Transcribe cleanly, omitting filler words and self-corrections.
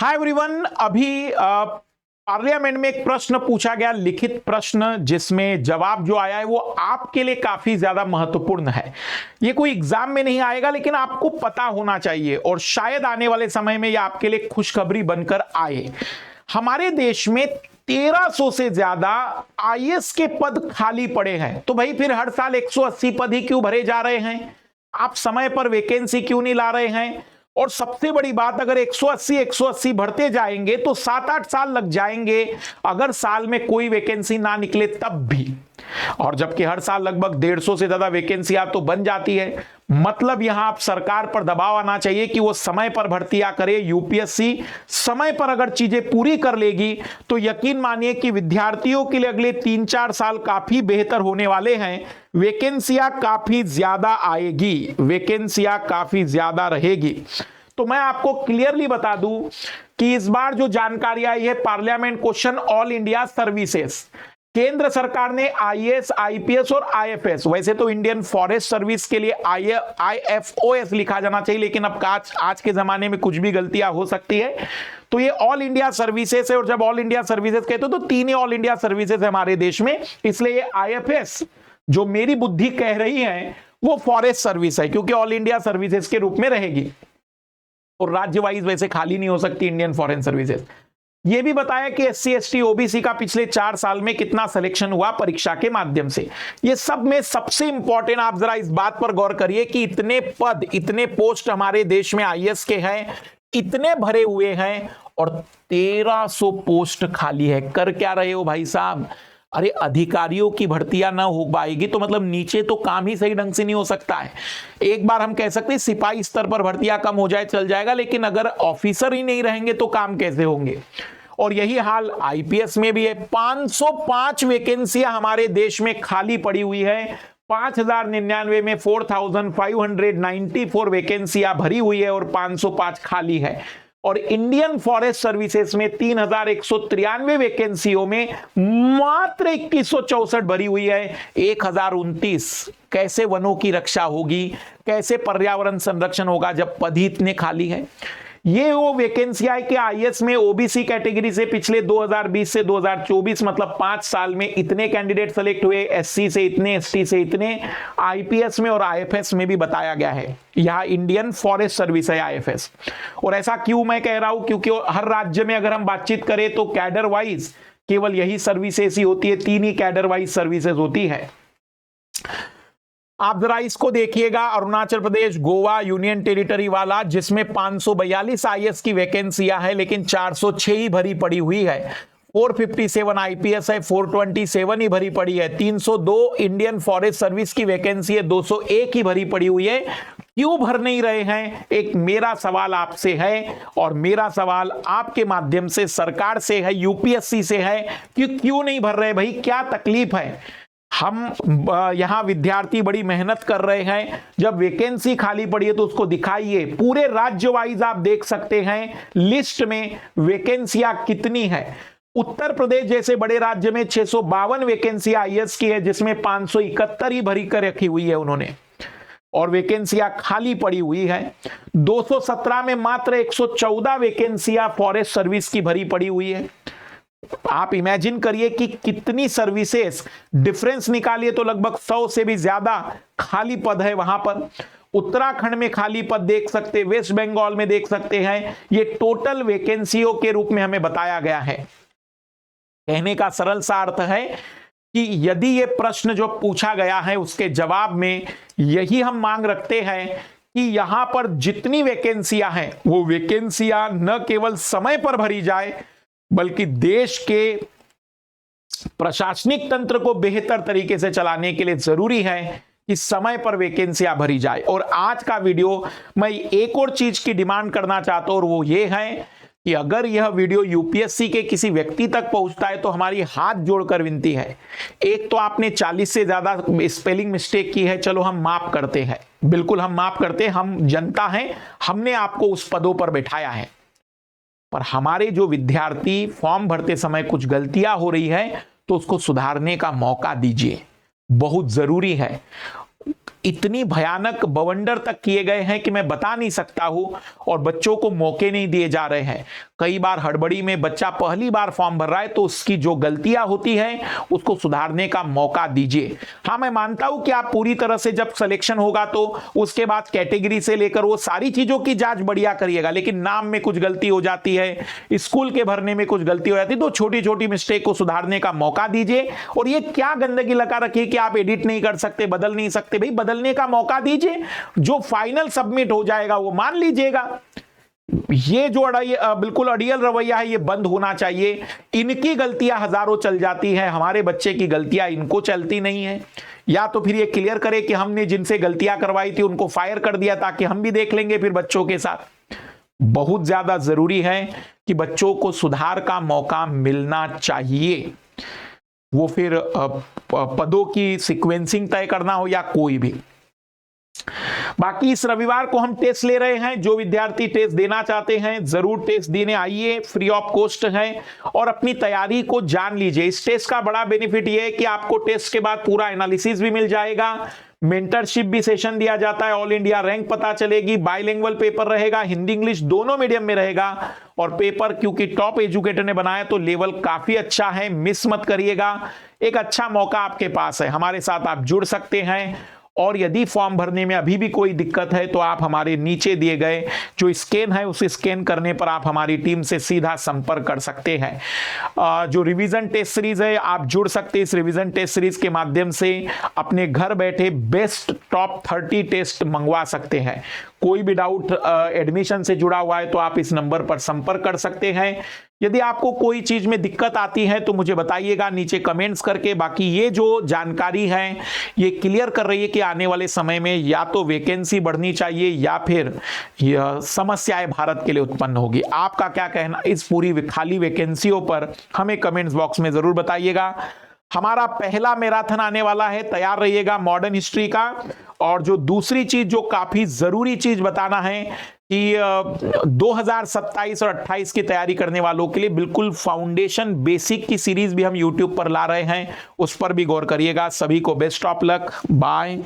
Hi everyone. अभी parliament में एक प्रश्न पूछा गया, लिखित प्रश्न, जिसमें जवाब जो आया है वो आपके लिए काफी ज्यादा महत्वपूर्ण है। ये कोई एग्जाम में नहीं आएगा, लेकिन आपको पता होना चाहिए और शायद आने वाले समय में ये आपके लिए खुशखबरी बनकर आए। हमारे देश में 1300 से ज्यादा आईएएस के पद खाली पड़े हैं। तो भाई फिर हर साल 180 पद ही क्यों भरे जा रहे हैं? आप समय पर वैकेंसी क्यों नहीं ला रहे हैं? और सबसे बड़ी बात, अगर 180 भरते जाएंगे तो 7-8 साल लग जाएंगे, अगर साल में कोई वैकेंसी ना निकले तब भी। और जबकि हर साल लगभग 150 से ज्यादा वैकेंसियां तो बन जाती है। मतलब यहां आप सरकार पर दबाव आना चाहिए कि वो समय पर भर्तियां करे। यूपीएससी समय पर अगर चीजें पूरी कर लेगी तो यकीन मानिए कि विद्यार्थियों के लिए अगले 3-4 साल काफी बेहतर होने वाले हैं। वैकेंसियां काफी ज्यादा आएगी, वैकेंसियां काफी ज्यादा रहेगी। तो मैं आपको क्लियरली बता दूं कि इस बार जो जानकारी आई है, parliament question all India services, केंद्र सरकार ने आईएएस, आईपीएस और आईएफएस, वैसे तो इंडियन फॉरेस्ट सर्विस के लिए आईएफओएस लिखा जाना चाहिए, लेकिन अब आज के जमाने में कुछ भी गलतियां हो सकती है, तो ये ऑल इंडिया सर्विसेज है। और जब ऑल इंडिया सर्विसेज कहते हो तो 3 ही ऑल इंडिया सर्विसेज है हमारे देश में, इसलिए ये आईएफएस जो मेरी बुद्धि कह रही है वो फॉरेस्ट सर्विस है, क्योंकि ऑल इंडिया सर्विसेज के रूप में रहेगी और राज्य वाइज वैसे खाली नहीं हो सकती इंडियन फॉरेन सर्विसेज। यह भी बताया कि एससी एसटी ओबीसी का पिछले 4 साल में कितना सिलेक्शन हुआ परीक्षा के माध्यम से। ये सब में सबसे इंपॉर्टेंट, आप जरा इस बात पर गौर करिए कि इतने पद, इतने पोस्ट हमारे देश में आईएएस के हैं, इतने भरे हुए हैं और 1300 पोस्ट खाली है। कर क्या रहे हो भाई साहब? अरे अधिकारियों की भर्तियां ना हो पाएगी तो मतलब नीचे तो काम ही सही ढंग से नहीं हो सकता है। एक बार हम कह सकते हैं सिपाही स्तर पर भर्तियां कम हो जाए चल जाएगा, लेकिन अगर ऑफिसर ही नहीं रहेंगे तो काम कैसे होंगे? और यही हाल आईपीएस में भी है। 505 वैकेंसियां हमारे देश में खाली पड़ी हुई है। 5099 में 4594 वैकेंसियां भरी हुई है और 505 खाली है। और इंडियन फॉरेस्ट सर्विसेज में 3193 वैकेंसियों में मात्र 2164 भरी हुई है। 1029। कैसे वनों की रक्षा होगी, कैसे पर्यावरण संरक्षण होगा जब पद ही इतने खाली है? ये वो वैकेंसियां है कि आईएएस में ओबीसी कैटेगरी से पिछले 2020 से 2024 मतलब 5 साल में इतने कैंडिडेट सेलेक्ट हुए, एससी से इतने, एसटी से इतने, आईपीएस में और आईएफएस में भी बताया गया है। यहां इंडियन फॉरेस्ट सर्विस है आईएफएस। और ऐसा क्यों मैं कह रहा हूं? क्योंकि हर राज्य में अगर हम बातचीत करें तो कैडर वाइज केवल यही सर्विसेज ही होती है, 3 ही कैडर वाइज सर्विसेज होती है। आप जरा इसको देखिएगा, अरुणाचल प्रदेश, गोवा, यूनियन टेरिटरी वाला, जिसमें 542 आईएएस की वैकेंसियां है, लेकिन 406 ही भरी पड़ी हुई है। 457 आईपीएस है, 427 ही भरी पड़ी है। 302 इंडियन फॉरेस्ट सर्विस की वैकेंसी है, 201 ही भरी पड़ी हुई है। क्यों भर नहीं रहे हैं? एक मेरा सवाल आपसे है और मेरा सवाल आपके माध्यम से सरकार से है, यूपीएससी से है कि क्यों नहीं भर रहे भाई? क्या तकलीफ है? हम यहां विद्यार्थी बड़ी मेहनत कर रहे हैं, जब वैकेंसी खाली पड़ी है तो उसको दिखाइए। पूरे राज्य वाइज आप देख सकते हैं लिस्ट में वैकेंसियां कितनी है। उत्तर प्रदेश जैसे बड़े राज्य में 652 वैकेंसी आईएएस की है, जिसमें 571 ही भरी कर रखी हुई है उन्होंने, और वैकेंसियां खाली पड़ी हुई है। 217 में मात्र 114 वैकेंसियां फॉरेस्ट सर्विस की भरी पड़ी हुई है। आप इमेजिन करिए कि कितनी सर्विसेज, डिफरेंस निकालिए तो लगभग 100 से भी ज्यादा खाली पद है वहां पर। उत्तराखंड में खाली पद देख सकते, वेस्ट बंगाल में देख सकते हैं। ये टोटल वैकेंसियों के रूप में हमें बताया गया है। कहने का सरल सा अर्थ है कि यदि ये प्रश्न जो पूछा गया है उसके जवाब में यही हम मांग रखते हैं कि यहां पर जितनी वैकेंसियां हैं वो वैकेंसियां न केवल समय पर भरी जाए, बल्कि देश के प्रशासनिक तंत्र को बेहतर तरीके से चलाने के लिए जरूरी है कि समय पर वैकेंसियां भरी जाए। और आज का वीडियो मैं एक और चीज की डिमांड करना चाहता हूं, और वो ये है कि अगर यह वीडियो यूपीएससी के किसी व्यक्ति तक पहुंचता है तो हमारी हाथ जोड़कर विनती है। एक तो आपने 40 से ज्यादा स्पेलिंग मिस्टेक की है, चलो हम माफ करते हैं, बिल्कुल हम माफ करते हैं, हम जनता हैं, हमने आपको उस पदों पर बैठाया है। पर हमारे जो विद्यार्थी फॉर्म भरते समय कुछ गलतियां हो रही है तो उसको सुधारने का मौका दीजिए, बहुत जरूरी है। इतनी भयानक बवंडर तक किए गए हैं कि मैं बता नहीं सकता हूं, और बच्चों को मौके नहीं दिए जा रहे हैं। कई बार हड़बड़ी में बच्चा पहली बार फॉर्म भर रहा है तो उसकी जो गलतियां होती हैं उसको सुधारने का मौका दीजिए। हाँ, मैं मानता हूं कि आप पूरी तरह से जब सिलेक्शन होगा तो उसके बाद कैटेगरी से लेकर वो सारी चीजों की जांच बढ़िया करिएगा, लेकिन नाम में कुछ गलती हो जाती है, स्कूल के भरने में कुछ गलती हो जाती है, तो छोटी छोटी मिस्टेक को सुधारने का मौका दीजिए। और ये क्या गंदगी लगा रखी कि आप एडिट नहीं कर सकते, बदल नहीं सकते, भाई बदलने का मौका दीजिए। जो फाइनल सबमिट हो जाएगा वो मान लीजिएगा। ये जो बिल्कुल अड़ियल रवैया है ये बंद होना चाहिए। इनकी गलतियां हजारों चल जाती हैं, हमारे बच्चे की गलतियां इनको चलती नहीं है। या तो फिर ये क्लियर करे कि हमने जिनसे गलतियां करवाई थी उनको फायर कर दिया, ताकि हम भी देख लेंगे फिर बच्चों के साथ। बहुत ज्यादा जरूरी है कि बच्चों को सुधार का मौका मिलना चाहिए, वो फिर पदों की सीक्वेंसिंग तय करना हो या कोई भी। बाकी इस रविवार को हम टेस्ट ले रहे हैं। जो विद्यार्थी टेस्ट देना चाहते हैं जरूर टेस्ट देने आइए, फ्री ऑफ कॉस्ट है, और अपनी तैयारी को जान लीजिए। इस टेस्ट का बड़ा बेनिफिट यह है कि आपको टेस्ट के बाद पूरा एनालिसिस भी मिल जाएगा, मेंटरशिप भी सेशन दिया जाता है, ऑल इंडिया रैंक पता चलेगी, बाइलिंगुअल पेपर रहेगा, हिंदी इंग्लिश दोनों मीडियम में रहेगा। और पेपर क्योंकि टॉप एजुकेटर ने बनाया तो लेवल काफी अच्छा है, मिस मत करिएगा। एक अच्छा मौका आपके पास है, हमारे साथ आप जुड़ सकते हैं। और यदि फॉर्म भरने में अभी भी कोई दिक्कत है तो आप हमारे नीचे दिए गए जो स्कैन है उसे स्कैन करने पर आप हमारी टीम से सीधा संपर्क कर सकते हैं। जो रिवीजन टेस्ट सीरीज है आप जुड़ सकते हैं। इस रिवीजन टेस्ट सीरीज के माध्यम से अपने घर बैठे बेस्ट टॉप 30 टेस्ट मंगवा सकते हैं। कोई भी डाउट एडमिशन से जुड़ा हुआ है तो आप इस नंबर पर संपर्क कर सकते हैं। यदि आपको कोई चीज में दिक्कत आती है तो मुझे बताइएगा नीचे कमेंट्स करके। बाकी ये जो जानकारी है ये क्लियर कर रही है कि आने वाले समय में या तो वैकेंसी बढ़नी चाहिए या फिर समस्याएं भारत के लिए उत्पन्न होगी। आपका क्या कहना इस पूरी खाली वैकेंसियों पर हमें कमेंट्स बॉक्स में जरूर बताइएगा। हमारा पहला मैराथन आने वाला है, तैयार रहिएगा मॉडर्न हिस्ट्री का। और जो दूसरी चीज जो काफी जरूरी चीज बताना है कि 2027 और 28 की तैयारी करने वालों के लिए बिल्कुल फाउंडेशन बेसिक की सीरीज भी हम YouTube पर ला रहे हैं, उस पर भी गौर करिएगा। सभी को बेस्ट ऑफ लक, बाय।